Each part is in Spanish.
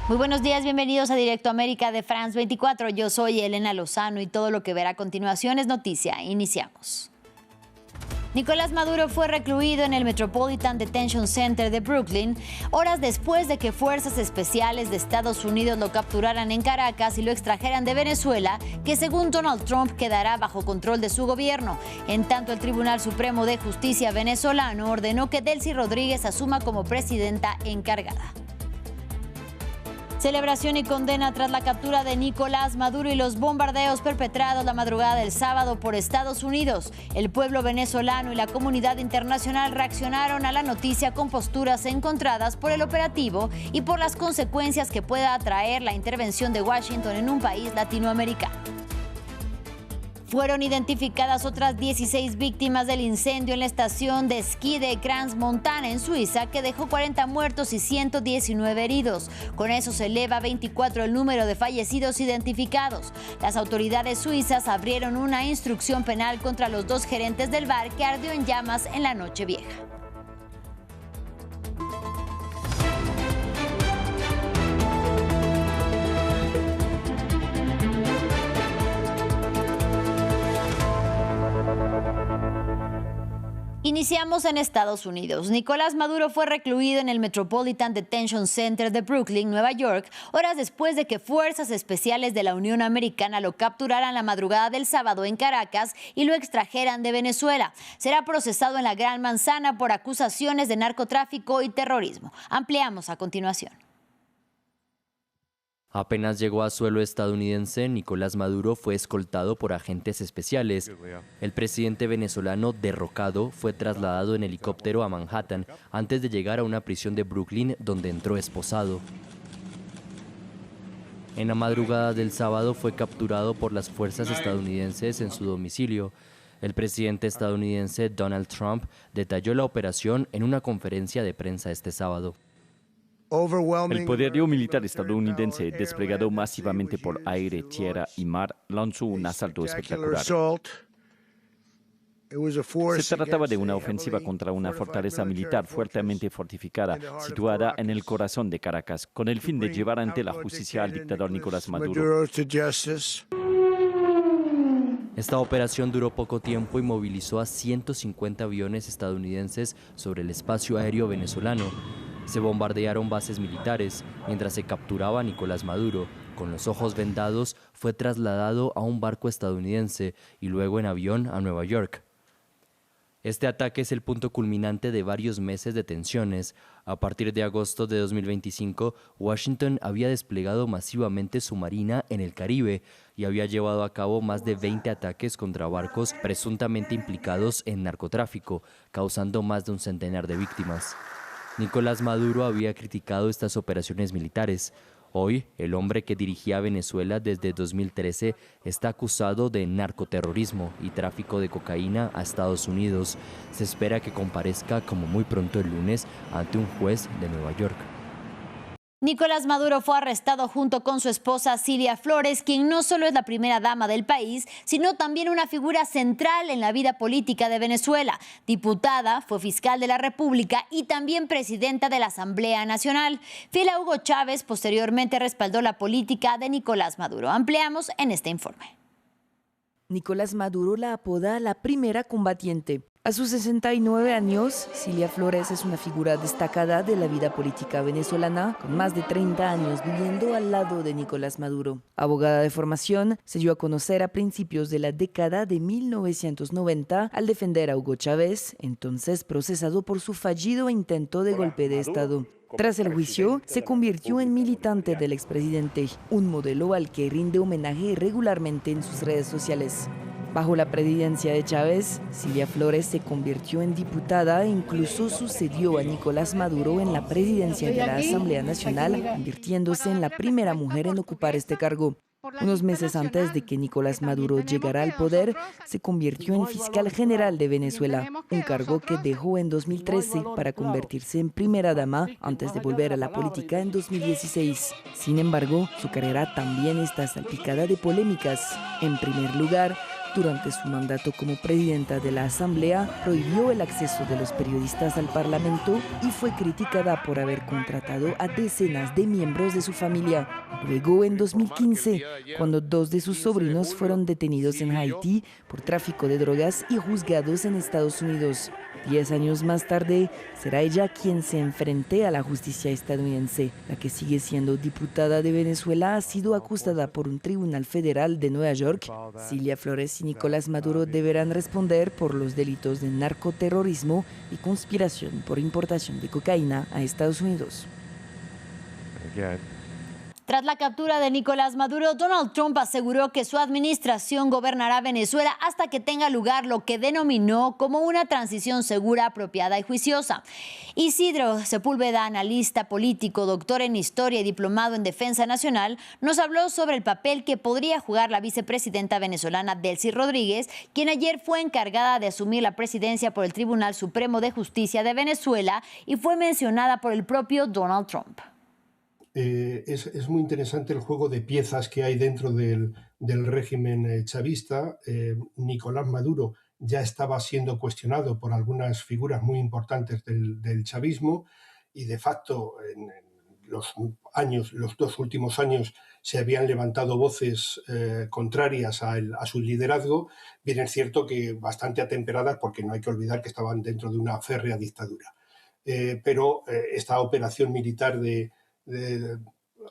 Muy buenos días, bienvenidos a Directo América de France 24. Yo soy Elena Lozano y todo lo que verá a continuación es noticia. Iniciamos. Nicolás Maduro fue recluido en el Metropolitan Detention Center de Brooklyn horas después de que fuerzas especiales de Estados Unidos lo capturaran en Caracas y lo extrajeran de Venezuela, que según Donald Trump quedará bajo control de su gobierno. En tanto, el Tribunal Supremo de Justicia venezolano ordenó que Delcy Rodríguez asuma como presidenta encargada. Celebración y condena tras la captura de Nicolás Maduro y los bombardeos perpetrados la madrugada del sábado por Estados Unidos. El pueblo venezolano y la comunidad internacional reaccionaron a la noticia con posturas encontradas por el operativo y por las consecuencias que pueda traer la intervención de Washington en un país latinoamericano. Fueron identificadas otras 16 víctimas del incendio en la estación de esquí de Crans-Montana en Suiza, que dejó 40 muertos y 119 heridos. Con eso se eleva a 24 el número de fallecidos identificados. Las autoridades suizas abrieron una instrucción penal contra los dos gerentes del bar que ardió en llamas en la Nochevieja. Iniciamos en Estados Unidos. Nicolás Maduro fue recluido en el Metropolitan Detention Center de Brooklyn, Nueva York, horas después de que fuerzas especiales de la Unión Americana lo capturaran la madrugada del sábado en Caracas y lo extrajeran de Venezuela. Será procesado en la Gran Manzana por acusaciones de narcotráfico y terrorismo. Ampliamos a continuación. Apenas llegó a suelo estadounidense, Nicolás Maduro fue escoltado por agentes especiales. El presidente venezolano derrocado fue trasladado en helicóptero a Manhattan antes de llegar a una prisión de Brooklyn donde entró esposado. En la madrugada del sábado fue capturado por las fuerzas estadounidenses en su domicilio. El presidente estadounidense Donald Trump detalló la operación en una conferencia de prensa este sábado. El poderío militar estadounidense, desplegado masivamente por aire, tierra y mar, lanzó un asalto espectacular. Se trataba de una ofensiva contra una fortaleza militar fuertemente fortificada, situada en el corazón de Caracas, con el fin de llevar ante la justicia al dictador Nicolás Maduro. Esta operación duró poco tiempo y movilizó a 150 aviones estadounidenses sobre el espacio aéreo venezolano. Se bombardearon bases militares. Mientras se capturaba a Nicolás Maduro, con los ojos vendados, fue trasladado a un barco estadounidense y luego en avión a Nueva York. Este ataque es el punto culminante de varios meses de tensiones. A partir de agosto de 2025, Washington había desplegado masivamente su marina en el Caribe y había llevado a cabo más de 20 ataques contra barcos presuntamente implicados en narcotráfico, causando más de un centenar de víctimas. Nicolás Maduro había criticado estas operaciones militares. Hoy, el hombre que dirigía Venezuela desde 2013 está acusado de narcoterrorismo y tráfico de cocaína a Estados Unidos. Se espera que comparezca como muy pronto el lunes ante un juez de Nueva York. Nicolás Maduro fue arrestado junto con su esposa Cilia Flores, quien no solo es la primera dama del país, sino también una figura central en la vida política de Venezuela. Diputada, fue fiscal de la República y también presidenta de la Asamblea Nacional. Fiel a Hugo Chávez, posteriormente respaldó la política de Nicolás Maduro. Ampliamos en este informe. Nicolás Maduro la apoda la primera combatiente. A sus 69 años, Cilia Flores es una figura destacada de la vida política venezolana, con más de 30 años viviendo al lado de Nicolás Maduro. Abogada de formación, se dio a conocer a principios de la década de 1990 al defender a Hugo Chávez, entonces procesado por su fallido intento de golpe de Estado. Tras el juicio, se convirtió en militante del expresidente, un modelo al que rinde homenaje regularmente en sus redes sociales. Bajo la presidencia de Chávez, Cilia Flores se convirtió en diputada e incluso sucedió a Nicolás Maduro en la presidencia de la Asamblea Nacional, convirtiéndose en la primera mujer en ocupar este cargo. Unos meses antes de que Nicolás Maduro llegara al poder, se convirtió en fiscal general de Venezuela, un cargo que dejó en 2013 para convertirse en primera dama antes de volver a la política en 2016. Sin embargo, su carrera también está salpicada de polémicas. En primer lugar, durante su mandato como presidenta de la Asamblea, prohibió el acceso de los periodistas al Parlamento y fue criticada por haber contratado a decenas de miembros de su familia. Luego, en 2015, cuando 2 de sus sobrinos fueron detenidos en Haití por tráfico de drogas y juzgados en Estados Unidos. 10 años más tarde, será ella quien se enfrente a la justicia estadounidense. La que sigue siendo diputada de Venezuela ha sido acusada por un tribunal federal de Nueva York. Cilia Flores y Nicolás Maduro deberán responder por los delitos de narcoterrorismo y conspiración por importación de cocaína a Estados Unidos. Tras la captura de Nicolás Maduro, Donald Trump aseguró que su administración gobernará Venezuela hasta que tenga lugar lo que denominó como una transición segura, apropiada y juiciosa. Isidro Sepúlveda, analista político, doctor en historia y diplomado en defensa nacional, nos habló sobre el papel que podría jugar la vicepresidenta venezolana Delcy Rodríguez, quien ayer fue encargada de asumir la presidencia por el Tribunal Supremo de Justicia de Venezuela y fue mencionada por el propio Donald Trump. Es muy interesante el juego de piezas que hay dentro del régimen chavista. Nicolás Maduro ya estaba siendo cuestionado por algunas figuras muy importantes del chavismo y de facto en los 2 últimos años se habían levantado voces contrarias a su liderazgo. Bien, es cierto que bastante atemperadas, porque no hay que olvidar que estaban dentro de una férrea dictadura. Pero esta operación militar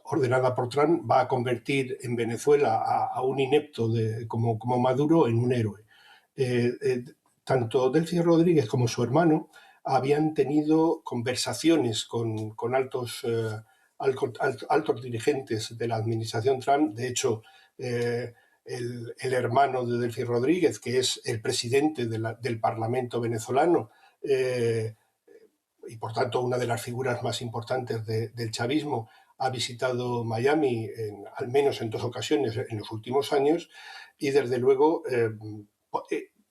ordenada por Trump va a convertir en Venezuela a un inepto como Maduro en un héroe. Tanto Delcy Rodríguez como su hermano habían tenido conversaciones con altos dirigentes de la administración Trump. De hecho, el hermano de Delcy Rodríguez, que es el presidente del Parlamento venezolano, y por tanto una de las figuras más importantes del chavismo, ha visitado Miami al menos en 2 ocasiones en los últimos años, y desde luego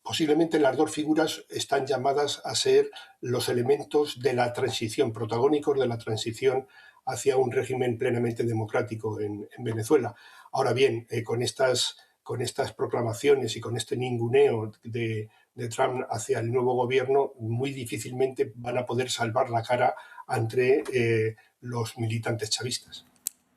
posiblemente las 2 figuras están llamadas a ser los elementos de la transición, protagónicos de la transición hacia un régimen plenamente democrático en Venezuela. Ahora bien, con estas proclamaciones y con este ninguneo de Trump hacia el nuevo gobierno, muy difícilmente van a poder salvar la cara ante los militantes chavistas.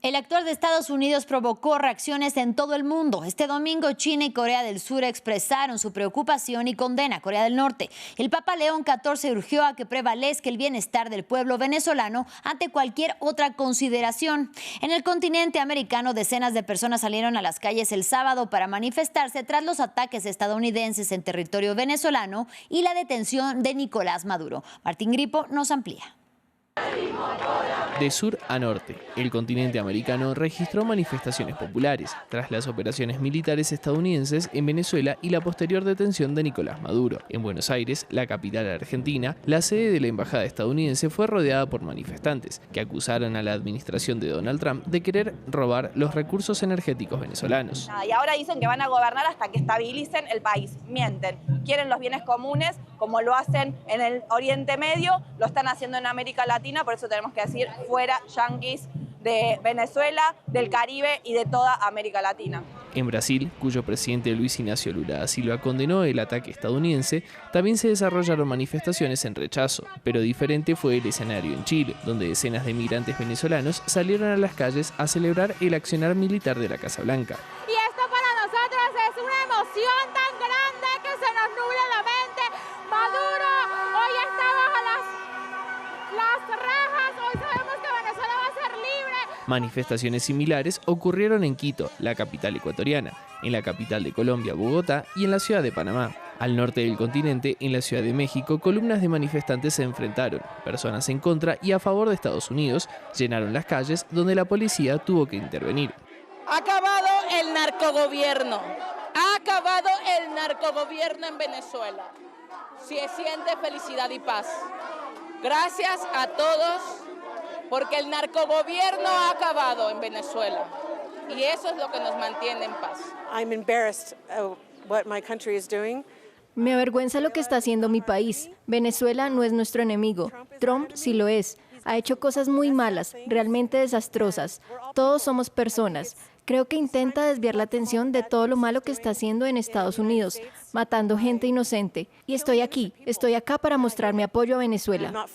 El actor de Estados Unidos provocó reacciones en todo el mundo. Este domingo, China y Corea del Sur expresaron su preocupación y condena a Corea del Norte. El Papa León XIV urgió a que prevalezca el bienestar del pueblo venezolano ante cualquier otra consideración. En el continente americano, decenas de personas salieron a las calles el sábado para manifestarse tras los ataques estadounidenses en territorio venezolano y la detención de Nicolás Maduro. Martín Gripo nos amplía. De sur a norte, el continente americano registró manifestaciones populares tras las operaciones militares estadounidenses en Venezuela y la posterior detención de Nicolás Maduro. En Buenos Aires, la capital argentina, la sede de la embajada estadounidense fue rodeada por manifestantes que acusaron a la administración de Donald Trump de querer robar los recursos energéticos venezolanos. Y ahora dicen que van a gobernar hasta que estabilicen el país. Mienten. Quieren los bienes comunes, como lo hacen en el Oriente Medio, lo están haciendo en América Latina, por eso tenemos que decir fuera yanquis de Venezuela, del Caribe y de toda América Latina. En Brasil, cuyo presidente Luis Ignacio Lula da Silva condenó el ataque estadounidense, también se desarrollaron manifestaciones en rechazo, pero diferente fue el escenario en Chile, donde decenas de migrantes venezolanos salieron a las calles a celebrar el accionar militar de la Casa Blanca. Y esto para nosotros es una emoción tan grande que se nos nubla la mente. Maduro hoy está bajo las rejas, hoy sabemos que Venezuela va a ser libre. Manifestaciones similares ocurrieron en Quito, la capital ecuatoriana, en la capital de Colombia, Bogotá, y en la ciudad de Panamá. Al norte del continente, en la Ciudad de México, columnas de manifestantes se enfrentaron. Personas en contra y a favor de Estados Unidos llenaron las calles, donde la policía tuvo que intervenir. Ha acabado el narcogobierno. Ha acabado el narcogobierno en Venezuela. Se siente felicidad y paz. Gracias a todos, porque el narcogobierno ha acabado en Venezuela. Y eso es lo que nos mantiene en paz. I'm embarrassed what my country is doing. Me avergüenza lo que está haciendo mi país. Venezuela no es nuestro enemigo. Trump sí lo es. Ha hecho cosas muy malas, realmente desastrosas. Todos somos personas. Creo que intenta desviar la atención de todo lo malo que está haciendo en Estados Unidos, matando gente inocente. Y estoy acá para mostrar mi apoyo a Venezuela.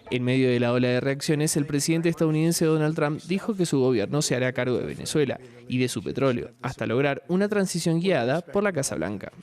En medio de la ola de reacciones, el presidente estadounidense Donald Trump dijo que su gobierno se hará cargo de Venezuela y de su petróleo, hasta lograr una transición guiada por la Casa Blanca.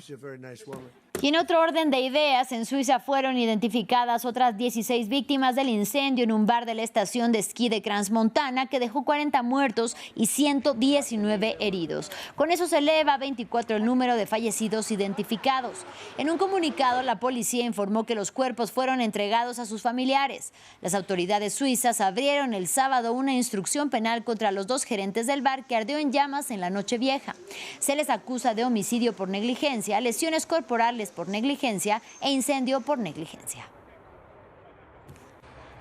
Y en otro orden de ideas, en Suiza fueron identificadas otras 16 víctimas del incendio en un bar de la estación de esquí de Crans-Montana que dejó 40 muertos y 119 heridos. Con eso se eleva a 24 el número de fallecidos identificados. En un comunicado, la policía informó que los cuerpos fueron entregados a sus familiares. Las autoridades suizas abrieron el sábado una instrucción penal contra los 2 gerentes del bar que ardió en llamas en la Nochevieja. Se les acusa de homicidio por negligencia, lesiones corporales por negligencia e incendio por negligencia.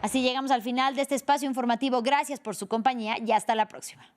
Así llegamos al final de este espacio informativo. Gracias por su compañía y hasta la próxima.